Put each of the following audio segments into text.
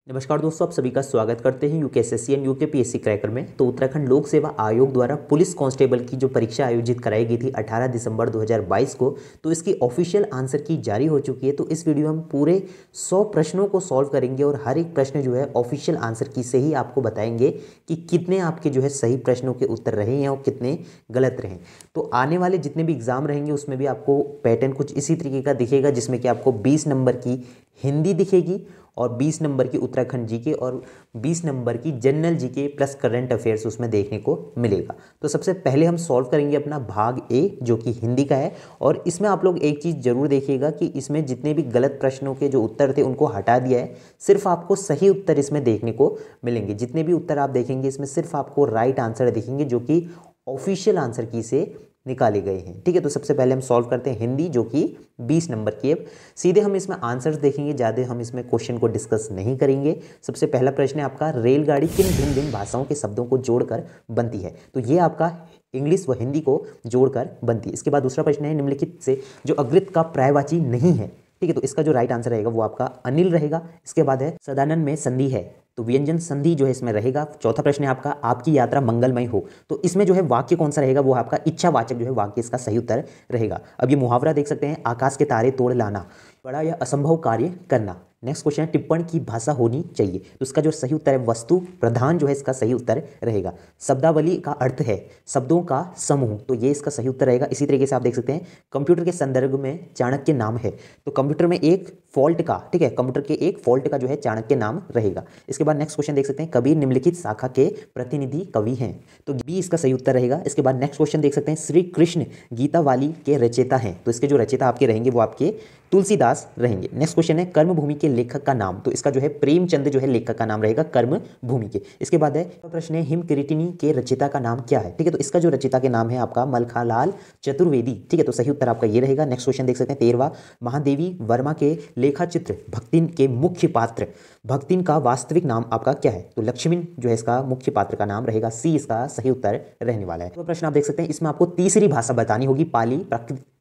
नमस्कार दोस्तों, आप सभी का स्वागत करते हैं यूकेएसएससी एंड यूकेपीएससी क्रैकर में। तो उत्तराखंड लोक सेवा आयोग द्वारा पुलिस कांस्टेबल की जो परीक्षा आयोजित कराई गई थी 18 दिसंबर 2022 को, तो इसकी ऑफिशियल आंसर की जारी हो चुकी है। तो इस वीडियो में हम पूरे 100 प्रश्नों को सॉल्व करेंगे और हर एक प्रश्न जो है ऑफिशियल आंसर की से ही आपको बताएंगे कि कितने आपके जो है सही प्रश्नों के उत्तर रहे हैं और कितने गलत रहे। तो आने वाले जितने भी एग्जाम रहेंगे उसमें भी आपको पैटर्न कुछ इसी तरीके का दिखेगा, जिसमें कि आपको 20 नंबर की हिंदी दिखेगी और 20 नंबर की उत्तराखंड जीके और 20 नंबर की general GK plus current affairs उसमें देखने को मिलेगा। तो सबसे पहले हम सॉल्व करेंगे अपना भाग ए जो कि हिंदी का है। और इसमें आप लोग एक चीज़ जरूर देखिएगा कि इसमें जितने भी गलत प्रश्नों के जो उत्तर थे उनको हटा दिया है, सिर्फ आपको सही उत्तर इसमें देखने को मिलेंगे। जितने भी उत्तर आप देखेंगे इसमें सिर्फ आपको राइट आंसर दिखेंगे जो कि ऑफिशियल आंसर की से निकाले गए हैं। ठीक है, तो सबसे पहले हम सॉल्व करते हैं हिंदी जो कि 20 नंबर की। अब सीधे हम इसमें आंसर्स देखेंगे, ज़्यादा हम इसमें क्वेश्चन को डिस्कस नहीं करेंगे। सबसे पहला प्रश्न है आपका, रेलगाड़ी किन भिन्न भिन्न भाषाओं के शब्दों को जोड़कर बनती है? तो ये आपका इंग्लिश व हिंदी को जोड़कर बनती है। इसके बाद दूसरा प्रश्न है, निम्नलिखित से जो अग्रित का पर्यायवाची नहीं है। ठीक है, तो इसका जो राइट आंसर रहेगा वो आपका अनिल रहेगा। इसके बाद है सदानंद में संधि है, तो व्यंजन संधि जो है इसमें रहेगा। चौथा प्रश्न है आपका, आपकी यात्रा मंगलमय हो, तो इसमें जो है वाक्य कौन सा रहेगा? वो आपका इच्छावाचक जो है वाक्य इसका सही उत्तर रहेगा। अब ये मुहावरा देख सकते हैं, आकाश के तारे तोड़ लाना, बड़ा या असंभव कार्य करना। नेक्स्ट क्वेश्चन है, टिप्पण की भाषा होनी चाहिए, तो इसका जो सही उत्तर है वस्तु प्रधान जो है इसका सही उत्तर रहेगा। शब्दावली का अर्थ है शब्दों का समूह, तो ये इसका सही उत्तर रहेगा। इसी तरीके से आप देख सकते हैं, कंप्यूटर के संदर्भ में चाणक्य नाम है, तो कंप्यूटर में एक फॉल्ट का, ठीक है, कंप्यूटर के एक फॉल्ट का जो है चाणक्य नाम रहेगा। इसके बाद नेक्स्ट क्वेश्चन देख सकते हैं, कबीर निम्नलिखित शाखा के प्रतिनिधि कवि हैं, तो बी इसका सही उत्तर रहेगा। इसके बाद नेक्स्ट क्वेश्चन देख सकते हैं, श्री कृष्ण गीतावाली के रचयिता हैं, तो इसके जो रचयिता आपके रहेंगे वो आपके तुलसीदास रहेंगे। नेक्स्ट क्वेश्चन है, कर्मभूमि के लेखक का नाम, तो इसका जो है प्रेमचंद जो है लेखक का नाम रहेगा कर्मभूमि के। इसके बाद है प्रश्न है, हिमकिरीटिनी के रचयिता का नाम क्या है? ठीक है, तो इसका जो रचयिता के नाम है आपका मलखालाल चतुर्वेदी। ठीक है, तो सही उत्तर आपका ये रहेगा। नेक्स्ट क्वेश्चन देख सकते हैं, 13वां, महादेवी वर्मा के लेखा चित्र भक्तिन के मुख्य पात्र, भक्तिन का वास्तविक नाम आपका क्या है? तो लक्ष्मण जो है इसका मुख्य पात्र का नाम रहेगा। सी इसका सही उत्तर रहने वाला है। तो प्रश्न आप देख सकते हैं, इसमें आपको तीसरी भाषा बतानी होगी पाली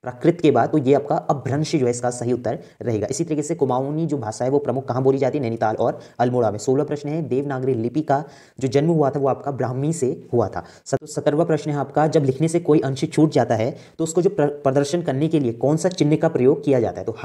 प्राकृत के बाद, तो ये आपका अपभ्रंश जो है इसका सही उत्तर रहेगा। इसी तरीके से कुमाऊनी जो भाषा है वो प्रमुख कहाँ बोली जाती है? नैनीताल और अल्मोड़ा में। 16 प्रश्न है, देवनागरी लिपि का जो जन्म हुआ था वो आपका ब्राह्मी से हुआ था। 17वां प्रश्न है आपका, जब लिखने से कोई अंश छूट जाता है तो उसको जो प्रदर्शन करने के लिए कौन सा चिन्ह का प्रयोग किया जाता है? तो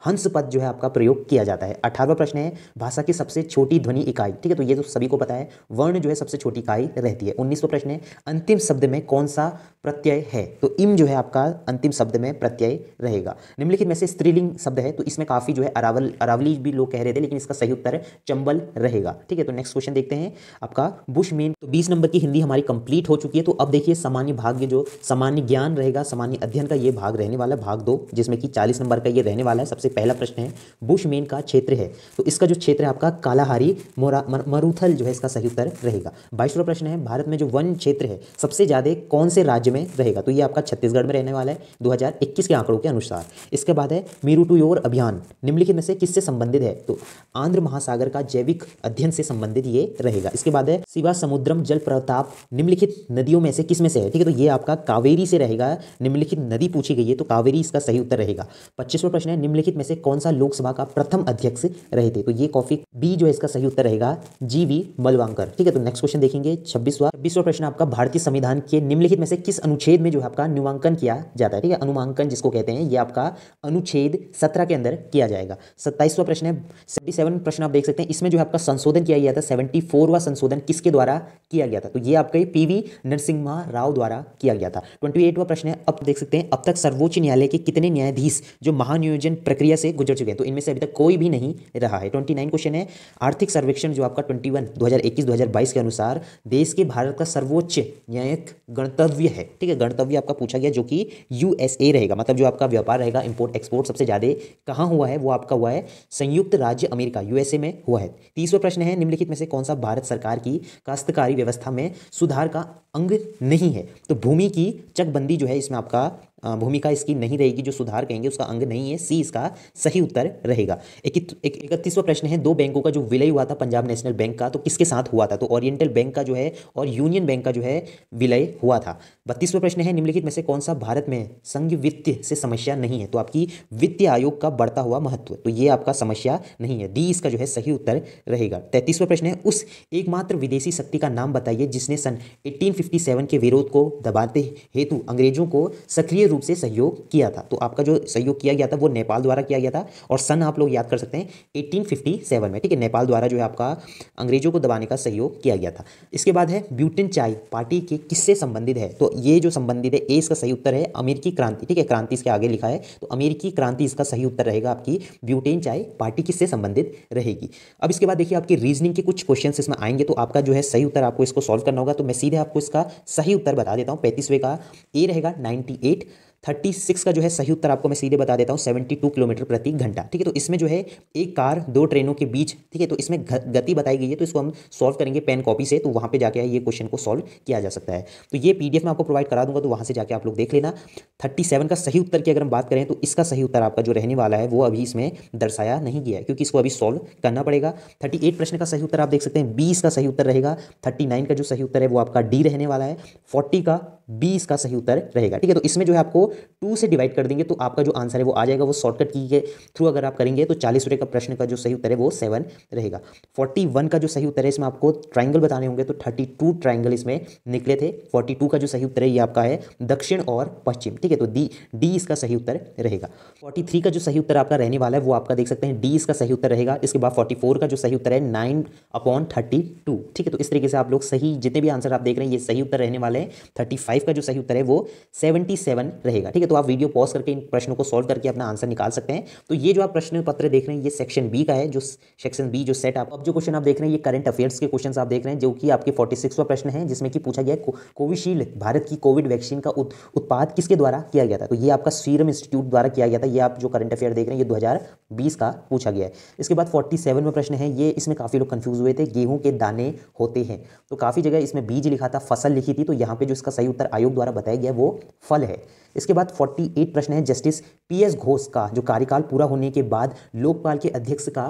हंस पद जो है आपका प्रयोग किया जाता है। 18वां प्रश्न है, भाषा की सबसे छोटी ध्वनि इकाई, ठीक है, तो ये तो सभी को पता है, वर्ण जो है सबसे छोटी इकाई रहती है। 19वां प्रश्न है, अंतिम शब्द में कौन सा प्रत्यय है? तो इम जो है आपका अंतिम शब्द में प्रत्यय रहेगा। निम्नलिखित में से स्त्रीलिंग शब्द है, तो इसमें काफी जो है अरावली भी लोग कह रहे थे, लेकिन इसका सही उत्तर चंबल रहेगा। ठीक है, तो नेक्स्ट क्वेश्चन देखते हैं आपका, बुशमेन। तो 20 नंबर की हिंदी हमारी कंप्लीट हो चुकी है। तो अब देखिए सामान्य भाग जो सामान्य ज्ञान रहेगा, सामान्य अध्ययन का ये भाग रहने वाला है, भाग 2, जिसमें कि 40 नंबर का ये रहने वाला है। सबसे पहला प्रश्न है, बुशमेन का क्षेत्र है, तो इसका जो क्षेत्र है आपका कालाहारी मरुथल जो है इसका सही उत्तर रहेगा। 22वां प्रश्न है, भारत में जो वन क्षेत्र है सबसे ज्यादा कौन से राज्य में रहेगा? तो ये आपका छत्तीसगढ़ में रहने वाला है 2021 के आंकड़ों के अनुसार। इसके बाद है, मीरू टू योर अभियान निम्नलिखित में से किससे संबंधित है? तो आंध्र महासागर का जैविक अध्ययन से संबंधित ये रहेगा। इसके बाद है, शिवा समुद्रम जल प्रताप निम्नलिखित नदियों में से किसमें से है? ठीक है, तो ये आपका कावेरी से रहेगा। निम्नलिखित नदी पूछी गई है तो कावेरी इसका सही उत्तर रहेगा। 25वां प्रश्न है, निम्नलिखित में से कौन सा लोकसभा का प्रथम अध्यक्ष रहे थे? तो ये कॉफी बी जो है इसका सही उत्तर रहेगा, जीवी मलवांकर। ठीक है, तो नेक्स्ट क्वेश्चन देखेंगे 26वां प्रश्न आपका, भारतीय संविधान के निम्नलिखित में से किस अनुच्छेद में जो है आपका अनुमांकन किया जाता है? ठीक है, अनुमांकन जिसको कहते हैं, ये आपका अनुच्छेद 17 के अंदर किया जाएगा। 27वां प्रश्न है, 77 प्रश्न आप देख सकते हैं, इसमें जो है आपका संशोधन किया गया था, 74वां संशोधन किसके द्वारा किया गया था? तो ये आपके पीवी नरसिम्हा राव द्वारा किया गया था। 28वां प्रश्न है, अब देख सकते हैं, अब तक सर्वोच्च न्यायालय के कितने न्यायाधीश जो महानियोजन प्रक्रिया से गुजर चुके हैं? तो इनमें से अभी तक कोई भी नहीं रहा है। 29 क्वेश्चन है, आर्थिक सर्वेक्षण जो आपका 21 2021-2022 के अनुसार देश के भारत का सर्वोच्च न्यायिक गणतव्य है। ठीक है, गणतव्य आपका पूछा गया जो कि यूएसए रहेगा, मतलब जो आपका व्यापार रहेगा इंपोर्ट एक्सपोर्ट सबसे ज्यादा कहाँ हुआ है? वो आपका हुआ है संयुक्त राज्य अमेरिका, यूएसए में हुआ है। 30वां प्रश्न है, निम्नलिखित में से कौन सा भारत सरकार की काश्तकारी व्यवस्था में सुधार का अंग नहीं है? तो भूमि की चकबंदी जो है इसमें आपका भूमिका इसकी नहीं रहेगी, जो सुधार कहेंगे उसका अंग नहीं है, सी इसका सही उत्तर रहेगा। 31वां प्रश्न है, दो बैंकों का जो विलय हुआ था पंजाब नेशनल बैंक का, तो किसके साथ हुआ था? तो ओरिएंटल बैंक का जो है और यूनियन बैंक का जो है विलय हुआ था। 32वां प्रश्न है, निम्नलिखित में से कौन सा भारत में संघ वित्त से समस्या नहीं है? तो आपकी वित्तीय आयोग का बढ़ता हुआ महत्व, तो ये आपका समस्या नहीं है, डी इसका जो है सही उत्तर रहेगा। 33वां प्रश्न है, उस एकमात्र विदेशी शक्ति का नाम बताइए जिसने सन 1857 के विरोध को दबाते हेतु अंग्रेजों को सक्रिय रूप से सहयोग किया था। तो आपका जो सहयोग किया गया था वो नेपाल द्वारा किया गया था, और सन आप लोग याद कर सकते हैं 1857 में, ठीक है, नेपाल द्वारा जो है आपका अंग्रेजों को दबाने का सहयोग किया गया था। इसके बाद है ब्यूटेन चाय पार्टी के किससे संबंधित है? तो ये जो संबंधित है, ए इसका सही उत्तर है अमेरिकी क्रांति, ठीक है, क्रांति इसके आगे लिखा है, तो अमेरिकी क्रांति इसका सही उत्तर रहेगा। आपकी ब्यूटेन चाय पार्टी किससे संबंधित रहेगी? अब इसके बाद देखिए आपकी रीजनिंग के कुछ क्वेश्चंस इसमें आएंगे, तो आपका जो है सही उत्तर आपको इसको सॉल्व करना होगा। तो मैं सीधे आपको इसका सही उत्तर बता देता हूँ। 35वें का ए रहेगा 98। 36 का जो है सही उत्तर आपको मैं सीधे बता देता हूँ 72 किलोमीटर प्रति घंटा, ठीक है। तो इसमें जो है एक कार दो ट्रेनों के बीच, ठीक है, तो इसमें गति बताई गई है, तो इसको हम सॉल्व करेंगे पेन कॉपी से, तो वहाँ पे जाके ये क्वेश्चन को सॉल्व किया जा सकता है। तो ये पीडीएफ में आपको प्रोवाइड करा दूंगा, तो वहाँ से जाके आप लोग देख लेना। 37 का सही उत्तर की अगर हम बात करें तो इसका सही उत्तर आपका जो रहने वाला है वो अभी इसमें दर्शाया नहीं गया है, क्योंकि इसको अभी सॉल्व करना पड़ेगा। 38 प्रश्न का सही उत्तर आप देख सकते हैं 20 का सही उत्तर रहेगा। 39 का जो सही उत्तर है वो आपका डी रहने वाला है। 40 का 20 का सही उत्तर रहेगा, ठीक है। तो इसमें जो है आपको 2 से डिवाइड कर देंगे तो आपका जो आंसर है वो आ जाएगा। वो शॉर्टकट की के थ्रू अगर आप करेंगे तो 40वें का प्रश्न का जो सही उत्तर है वो 7 रहेगा। 41 का जो सही उत्तर है इसमें आपको ट्राइंगल बताने होंगे, तो 32 ट्राइंगल इसमें निकले थे। 42 का जो सही उत्तर है ये आपका है दक्षिण और पश्चिम, ठीक है, तो डी इसका सही उत्तर रहेगा। 43 का जो सही उत्तर आपका रहने वाला है वो आपका देख सकते हैं डी इसका सही उत्तर रहेगा। इसके बाद 44 का जो सही उत्तर है 9/32, ठीक है। तो इस तरीके से आप लोग सही जितने भी आंसर आप देख रहे हैं ये सही उत्तर रहने वाले हैं। 35 का जो सही उत्तर है वो 77 रहेगा, ठीक है। तो आप वीडियो पॉज करके इन प्रश्नों को सॉल्व करके अपना आंसर निकाल सकते हैं। तो ये जो आप प्रश्न पत्र देख रहे हैं ये सेक्शन बी का है, जो सेक्शन बी जो सेट आप अब जो क्वेश्चन आप देख रहे हैं ये करंट अफेयर्स के क्वेश्चन आप देख रहे हैं, जो कि आपके 46वां प्रश्न है, जिसमें कि पूछा गया है कोविशील्ड भारत की कोविड वैक्सीन का उत्पाद किसके द्वारा किया गया था? तो ये आपका सीरम इंस्टीट्यूट द्वारा किया गया था। ये आप जो करंट अफेयर देख रहे हैं ये 2020 का पूछा गया है। इसके बाद 47 में प्रश्न है, ये इसमें काफी लोग कंफ्यूज हुए थे, गेहूं के दाने होते हैं, तो काफी जगह इसमें बीज लिखा था, फसल लिखी थी, तो यहाँ पे जो इसका सही उत्तर आयोग द्वारा बताया गया वो फल है। इसके बाद 48 प्रश्न है, जस्टिस पीएस घोष का जो कार्यकाल पूरा होने के बाद लोकपाल के अध्यक्ष का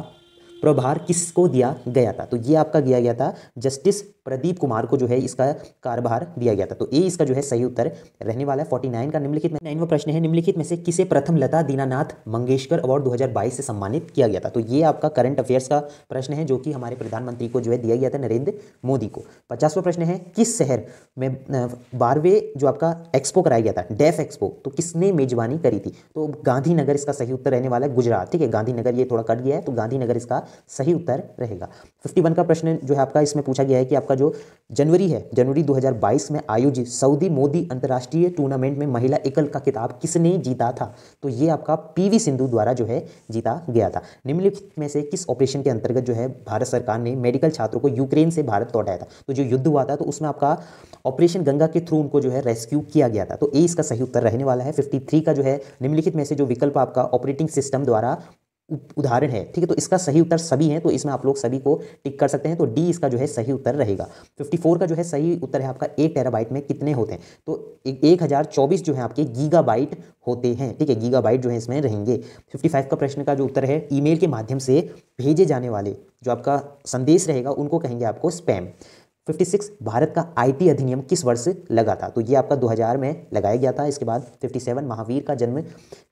प्रभार किसको दिया गया था? तो ये आपका दिया गया था जस्टिस प्रदीप कुमार को जो है इसका कार्यभार दिया गया था। तो ए इसका जो है सही उत्तर रहने वाला है। 49 का निम्नलिखित में 9वां प्रश्न है, निम्नलिखित में से किसे प्रथम लता दीनानाथ मंगेशकर अवार्ड 2022 से सम्मानित किया गया था? तो ये आपका करंट अफेयर्स का प्रश्न है, जो कि हमारे प्रधानमंत्री को जो है दिया गया था, नरेंद्र मोदी को। 50वां प्रश्न है, किस शहर में 12वें जो आपका एक्सपो कराया गया था, डेफ एक्सपो, तो किसने मेजबानी करी थी? तो गांधीनगर इसका सही उत्तर रहने वाला है, गुजरात, ठीक है। गांधीनगर ये थोड़ा कट गया है, तो गांधीनगर इसका सही उत्तर रहेगा। 51 का प्रश्न जो है आपका इसमें पूछा गया है कि आपका जो जनवरी 2022 में आयोजित सऊदी मोदी अंतर्राष्ट्रीय टूर्नामेंट में महिला एकल का खिताब किसने जीता था? तो ये आपका पीवी सिंधु द्वारा जो है जीता गया था। निम्नलिखित में से किस ऑपरेशन के अंतर्गत जो है भारत सरकार ने मेडिकल छात्रों को यूक्रेन से भारत लौटाया था? तो जो युद्ध हुआ था तो उसमें आपका ऑपरेशन गंगा के थ्रू उनको जो है रेस्क्यू किया गया था। तो ए इसका सही उत्तर रहने वाला है। 53 का जो है निम्नलिखित में से जो विकल्प आपका ऑपरेटिंग सिस्टम द्वारा उदाहरण है, ठीक है, तो इसका सही उत्तर सभी हैं, तो इसमें आप लोग सभी को टिक कर सकते हैं, तो डी इसका जो है सही उत्तर रहेगा। 54 का जो है सही उत्तर है आपका 1 टेराबाइट में कितने होते हैं? तो 1024 जो है आपके गीगाबाइट होते हैं, ठीक है, गीगाबाइट जो है इसमें रहेंगे। 55 का प्रश्न का जो उत्तर है, ईमेल के माध्यम से भेजे जाने वाले जो आपका संदेश रहेगा उनको कहेंगे आपको स्पैम। 56 भारत का आईटी अधिनियम किस वर्ष लगा था? तो ये आपका 2000 में लगाया गया था। इसके बाद 57 महावीर का जन्म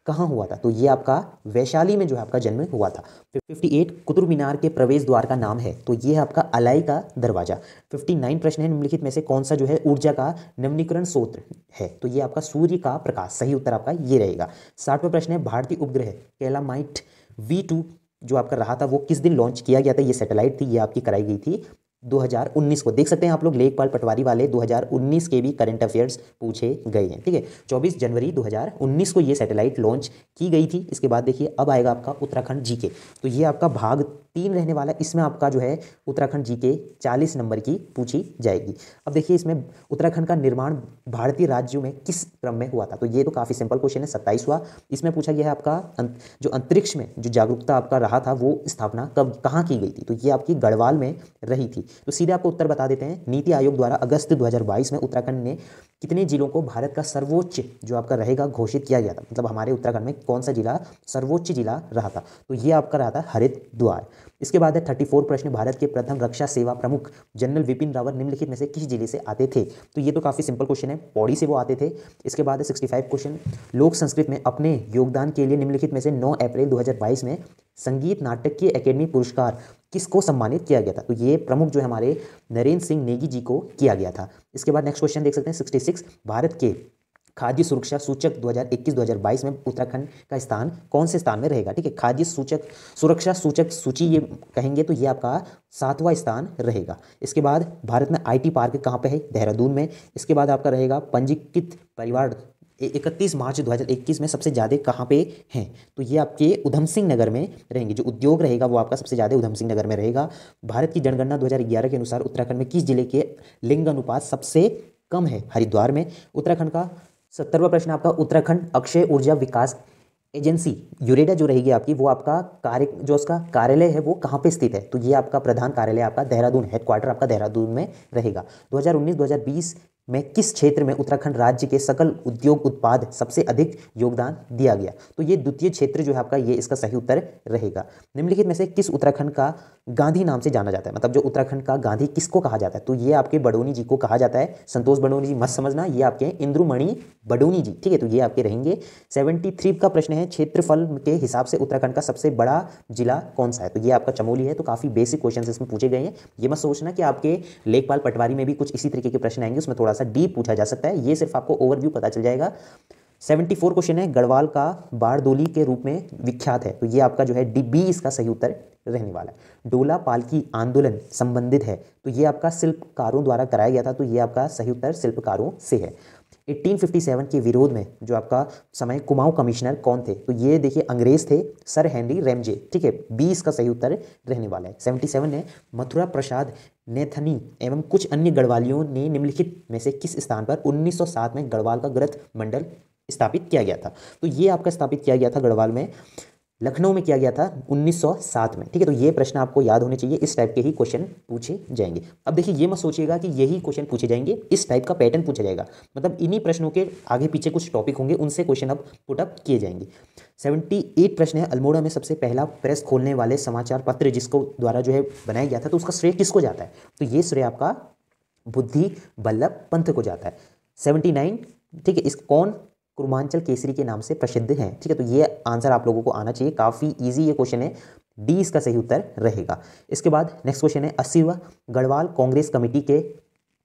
कहाँ हुआ था? तो ये आपका वैशाली में जो है आपका जन्म हुआ था। 58 कुतुब मीनार के प्रवेश द्वार का नाम है, तो ये है आपका अलाई का दरवाजा। 59 प्रश्न है, निम्नलिखित में से कौन सा जो है ऊर्जा का नवीनीकरण स्रोत है? तो ये आपका सूर्य का प्रकाश, सही उत्तर आपका ये रहेगा। 60वां प्रश्न है, भारतीय उपग्रह कैलामाइट V2 जो आपका रहा था वो किस दिन लॉन्च किया गया था? ये सैटेलाइट थी, ये आपकी कराई गई थी 2019 को। देख सकते हैं आप लोग लेखपाल पटवारी वाले 2019 के भी करंट अफेयर्स पूछे गए हैं, ठीक है। 24 जनवरी 2019 को ये सैटेलाइट लॉन्च की गई थी। इसके बाद देखिए अब आएगा आपका उत्तराखंड जीके, तो ये आपका भाग 3 रहने वाला है। इसमें आपका जो है उत्तराखंड जीके 40 नंबर की पूछी जाएगी। अब देखिए इसमें उत्तराखंड का निर्माण भारतीय राज्यों में किस क्रम में हुआ था? तो ये तो काफ़ी सिंपल क्वेश्चन है। 27वां इसमें पूछा गया है आपका जो अंतरिक्ष में जो जागरूकता आपका रहा था वो स्थापना कब कहाँ की गई थी? तो ये आपकी गढ़वाल में रही थी। तो सीधे आपको उत्तर बता देते हैं। नीति आयोग द्वारा अगस्त 2022 में उत्तराखंड ने कितने जिलों को भारत का सर्वोच्च जो आपका रहेगा घोषित किया गया था, मतलब हमारे उत्तराखंड में कौन सा जिला सर्वोच्च जिला रहा था, तो ये आपका रहा था हरिद्वार। इसके बाद है 34 प्रश्न, भारत के प्रथम रक्षा सेवा प्रमुख जनरल विपिन रावत निम्नलिखित में से किस जिले से आते थे, तो ये तो काफ़ी सिंपल क्वेश्चन है, पौड़ी से वो आते थे। इसके बाद है 65 क्वेश्चन, लोक संस्कृत में अपने योगदान के लिए निम्नलिखित में से 9 अप्रैल 2022 में संगीत नाटकीय अकेडमी पुरस्कार किसको सम्मानित किया गया था, तो ये प्रमुख जो है हमारे नरेंद्र सिंह नेगी जी को किया गया था। इसके बाद नेक्स्ट क्वेश्चन देख सकते हैं 66, भारत के खाद्य सुरक्षा सूचक 2021-2022 में उत्तराखंड का स्थान कौन से स्थान में रहेगा, ठीक है। खाद्य सूचक सुरक्षा सूचक सूची ये कहेंगे तो ये आपका 7वां स्थान रहेगा। इसके बाद भारत में IT पार्क कहाँ पे है, देहरादून में। इसके बाद आपका रहेगा पंजीकृत परिवार 31 मार्च 2021 में सबसे ज़्यादा कहाँ पे हैं, तो ये आपके उधम सिंह नगर में रहेंगे। जो उद्योग रहेगा वो आपका सबसे ज़्यादा उधम सिंह नगर में रहेगा। भारत की जनगणना 2011 के अनुसार उत्तराखंड में किस जिले के लिंग अनुपात सबसे कम है, हरिद्वार में। उत्तराखंड का 70वां प्रश्न आपका, उत्तराखंड अक्षय ऊर्जा विकास एजेंसी यूरेडा जो रहेगी आपकी, वो आपका जो उसका कार्यालय है वो कहाँ पे स्थित है, तो ये आपका प्रधान कार्यालय आपका देहरादून, हेडक्वार्टर आपका देहरादून में रहेगा। 2019-2020 में किस क्षेत्र में उत्तराखंड राज्य के सकल उद्योग उत्पाद सबसे अधिक योगदान दिया गया, तो ये द्वितीय क्षेत्र जो है आपका, ये इसका सही उत्तर रहेगा। निम्नलिखित में से किस उत्तराखंड का गांधी नाम से जाना जाता है, मतलब जो उत्तराखंड का गांधी किसको कहा जाता है, तो ये आपके बडोनी जी को कहा जाता है। संतोष बडोनी जी मत समझना, ये आपके इंद्रुमणि बडोनी जी, ठीक है, तो ये आपके रहेंगे। 73 का प्रश्न है, क्षेत्रफल के हिसाब से उत्तराखंड का सबसे बड़ा जिला कौन सा है, तो ये आपका चमोली है। तो काफी बेसिक क्वेश्चन इसमें पूछे गए हैं, ये मत सोचना कि आपके लेखपाल पटवारी में भी कुछ इसी तरीके के प्रश्न आएंगे, उसमें थोड़ा सा डीप पूछा जा सकता है, ये सिर्फ आपको ओवरव्यू पता चल जाएगा। 74 क्वेश्चन है, गढ़वाल का बारदोली के रूप में विख्यात है, तो ये आपका जो है D इसका सही उत्तर रहने वाला है। डोला पालकी आंदोलन संबंधित है, तो ये आपका शिल्पकारों द्वारा कराया गया था, तो ये आपका सही उत्तर शिल्पकारों से है। 1857 के विरोध में जो आपका समय कुमाऊं कमिश्नर कौन थे, तो ये देखिए अंग्रेज थे, सर हेनरी रैमजे, ठीक है, 20 का सही उत्तर रहने वाला है। 77 है, मथुरा प्रसाद नेथनी एवं कुछ अन्य गढ़वालियों ने निम्नलिखित में से किस स्थान पर 1907 में गढ़वाल का ग्रथ मंडल स्थापित किया गया था, तो ये आपका स्थापित किया गया था गढ़वाल में, लखनऊ में किया गया था 1907 में, ठीक है। तो ये प्रश्न आपको याद होने चाहिए, इस टाइप के ही क्वेश्चन पूछे जाएंगे। अब देखिए ये मत सोचिएगा कि यही क्वेश्चन पूछे जाएंगे, इस टाइप का पैटर्न पूछा जाएगा, मतलब इन्हीं प्रश्नों के आगे पीछे कुछ टॉपिक होंगे, उनसे क्वेश्चन अब पुटअप किए जाएंगे। 78 प्रश्न है, अल्मोड़ा में सबसे पहला प्रेस खोलने वाले समाचार पत्र जिसको द्वारा जो है बनाया गया था, तो उसका श्रेय किसको जाता है, तो ये श्रेय आपका बुद्धि बल्लभ पंत को जाता है। 79, ठीक है, इस कौन कुर्मांचल केसरी के नाम से प्रसिद्ध हैं, ठीक है, तो ये आंसर आप लोगों को आना चाहिए, काफ़ी इजी ये क्वेश्चन है, D इसका सही उत्तर रहेगा। इसके बाद नेक्स्ट क्वेश्चन है, 80वां गढ़वाल कांग्रेस कमेटी के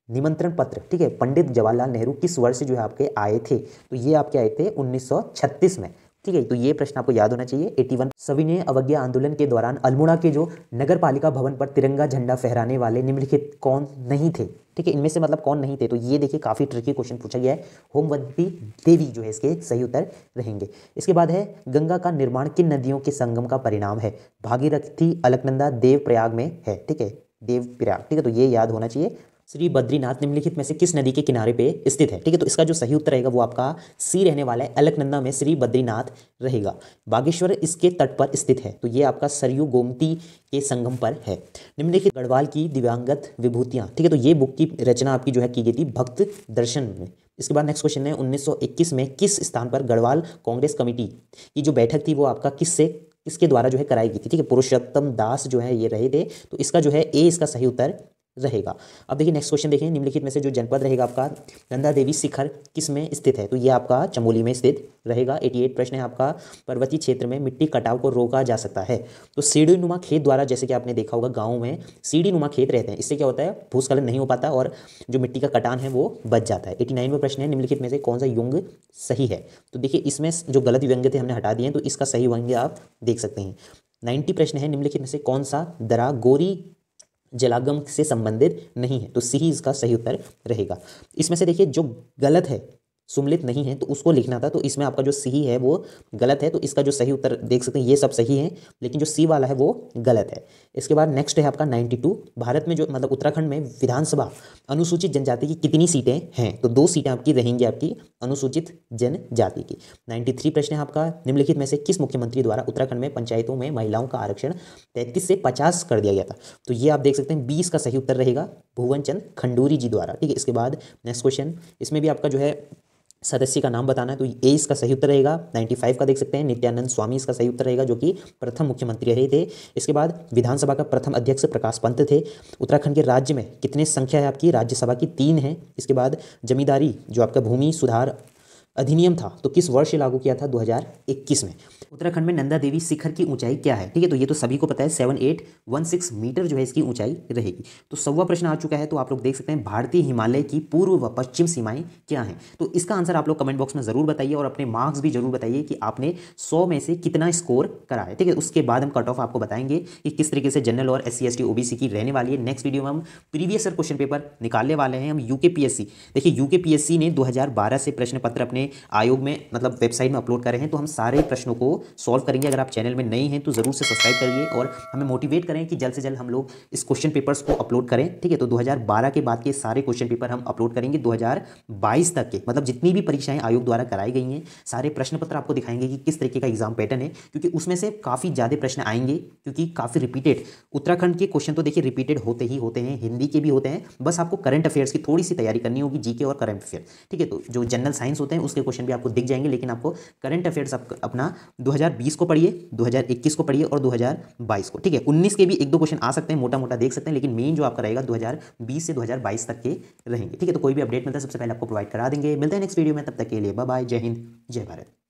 निमंत्रण पत्र, ठीक है, पंडित जवाहरलाल नेहरू किस वर्ष जो है आपके आए थे, तो ये आपके आए थे 1936 में, ठीक है, तो ये प्रश्न आपको याद होना चाहिए। 81, सविनय अवज्ञा आंदोलन के दौरान अल्मोड़ा के जो नगर पालिका भवन पर तिरंगा झंडा फहराने वाले निम्नलिखित कौन नहीं थे, ठीक है, इनमें से मतलब कौन नहीं थे, तो ये देखिए काफ़ी ट्रिकी क्वेश्चन पूछा गया है। होमवती देवी जो है इसके सही उत्तर रहेंगे। इसके बाद है, गंगा का निर्माण किन नदियों के संगम का परिणाम है, भागीरथी, अलकनंदा, देवप्रयाग में है, ठीक है, देवप्रयाग, ठीक है, तो ये याद होना चाहिए। श्री बद्रीनाथ निम्नलिखित में से किस नदी के किनारे पे स्थित है, ठीक है, तो इसका जो सही उत्तर रहेगा वो आपका सी रहने वाला है, अलकनंदा में श्री बद्रीनाथ रहेगा। बागेश्वर इसके तट पर स्थित है, तो ये आपका सरयू गोमती के संगम पर है। निम्नलिखित गढ़वाल की दिव्यांगत विभूतियां, ठीक है, तो ये बुक की रचना आपकी जो है की गई थी भक्त दर्शन में। इसके बाद नेक्स्ट क्वेश्चन है, 1921 में किस स्थान पर गढ़वाल कांग्रेस कमेटी की जो बैठक थी वो आपका किसके द्वारा जो है कराई गई थी, ठीक है, पुरुषोत्तम दास जो है ये रहे थे, तो इसका जो है ए इसका सही उत्तर रहेगा। अब देखिए नेक्स्ट क्वेश्चन देखिए, निम्नलिखित में से जो जनपद रहेगा आपका नंदा देवी शिखर किस में स्थित है, तो ये आपका चमोली में स्थित रहेगा। 88 प्रश्न है आपका, पर्वतीय क्षेत्र में मिट्टी कटाव को रोका जा सकता है, तो सीढ़ी नुमा खेत द्वारा, जैसे कि आपने देखा होगा गाँव में सीढ़ी नुमा खेत रहते हैं, इससे क्या होता है भूस्खलन नहीं हो पाता और जो मिट्टी का कटान है वो बच जाता है। 89वां प्रश्न है, निम्नलिखित में से कौन सा व्यंग्य सही है, तो देखिए इसमें जो गलत व्यंग्य थे हमने हटा दिए हैं, तो इसका सही व्यंग्य आप देख सकते हैं। 90 प्रश्न है, निम्नलिखित में से कौन सा दरा गोरी जलागम से संबंधित नहीं है, तो सी ही इसका सही उत्तर रहेगा। इसमें से देखिए जो गलत है सुमलित नहीं है, तो उसको लिखना था। तो इसमें आपका जो सी है वो गलत है, तो इसका जो सही उत्तर देख सकते हैं ये सब सही है, लेकिन जो सी वाला है वो गलत है। इसके बाद नेक्स्ट है आपका 92, भारत में जो मतलब उत्तराखंड में विधानसभा अनुसूचित जनजाति की कितनी सीटें हैं? तो 2 सीटें आपकी रहेंगी आपकी अनुसूचित जनजाति की। 93 प्रश्न है आपका, निम्नलिखित में से किस मुख्यमंत्री द्वारा उत्तराखंड में पंचायतों में महिलाओं का आरक्षण 33 से 50 कर दिया गया था? तो ये आप देख सकते हैं 20 का सही उत्तर रहेगा भुवन चंद खंडूरी जी द्वारा। ठीक है, इसके बाद नेक्स्ट क्वेश्चन, इसमें भी आपका जो है सदस्य का नाम बताना है, तो ए इसका सही उत्तर रहेगा। 95 का देख सकते हैं नित्यानंद स्वामी इसका सही उत्तर रहेगा, जो कि प्रथम मुख्यमंत्री रहे थे। इसके बाद विधानसभा का प्रथम अध्यक्ष प्रकाश पंत थे। उत्तराखंड के राज्य में कितने संख्या है आपकी? राज्यसभा की 3 है। इसके बाद जमींदारी जो आपका भूमि सुधार अधिनियम था, तो किस वर्ष लागू किया था? 2021 में। उत्तराखंड में नंदा देवी शिखर की ऊंचाई क्या है? ठीक है, तो ये तो सभी को पता है 7816 मीटर जो है इसकी ऊंचाई रहेगी। तो 100वां प्रश्न आ चुका है, तो आप लोग देख सकते हैं भारतीय हिमालय की पूर्व व पश्चिम सीमाएं क्या हैं? तो इसका आंसर आप लोग कमेंट बॉक्स में जरूर बताइए और अपने मार्क्स भी जरूर बताइए कि आपने 100 में से कितना स्कोर करा है। ठीक है, उसके बाद हम कट ऑफ आपको बताएंगे कि किस तरीके से जनरल और SC ST OBC की रहने वाली है। नेक्स्ट वीडियो में हम प्रीवियस ईयर क्वेश्चन पेपर निकालने वाले हैं। हम UKPSC, देखिए UKPSC ने 2012 से प्रश्न पत्र अपने आयोग में मतलब वेबसाइट में अपलोड करे हैं, तो हम सारे प्रश्नों को सॉल्व करेंगे। अगर आप चैनल में नए हैं तो जरूर से सब्सक्राइब करिए और हमें मोटिवेट करें कि जल्द से जल्द हम लोग इस क्वेश्चन पेपर्स को अपलोड करें। ठीक है, तो 2012 के बाद के सारे क्वेश्चन पेपर हम अपलोड करेंगे 2022 तक के, मतलब जितनी भी परीक्षाएं आयोग द्वारा कराई गई हैं सारे प्रश्न पत्र आपको दिखाएंगे कि किस तरीके का एग्जाम पैटर्न है, क्योंकि उसमें से काफ़ी ज़्यादा प्रश्न आएंगे, क्योंकि काफ़ी रिपीटेड उत्तराखंड के क्वेश्चन तो देखिए रिपीटेड होते ही होते हैं, हिंदी के भी होते हैं। बस आपको करंट अफेयर्स की थोड़ी सी तैयारी करनी होगी, GK और करंट अफेयर। ठीक है, तो जो जनरल साइंस होते हैं उसके क्वेश्चन भी आपको दिख जाएंगे, लेकिन आपको करंट अफेयर्स अपना 2020 को पढ़िए, 2021 को पढ़िए और 2022 को। ठीक है, 19 के भी 1-2 क्वेश्चन आ सकते हैं, मोटा मोटा देख सकते हैं, लेकिन मेन जो आपका रहेगा 2020 से 2022 तक के रहेंगे। ठीक है, तो कोई भी अपडेट मिलता है सबसे पहले आपको प्रोवाइड करा देंगे। मिलते हैं नेक्स्ट वीडियो में, तब तक के लिए बाय बाय, जय हिंद, जय भारत।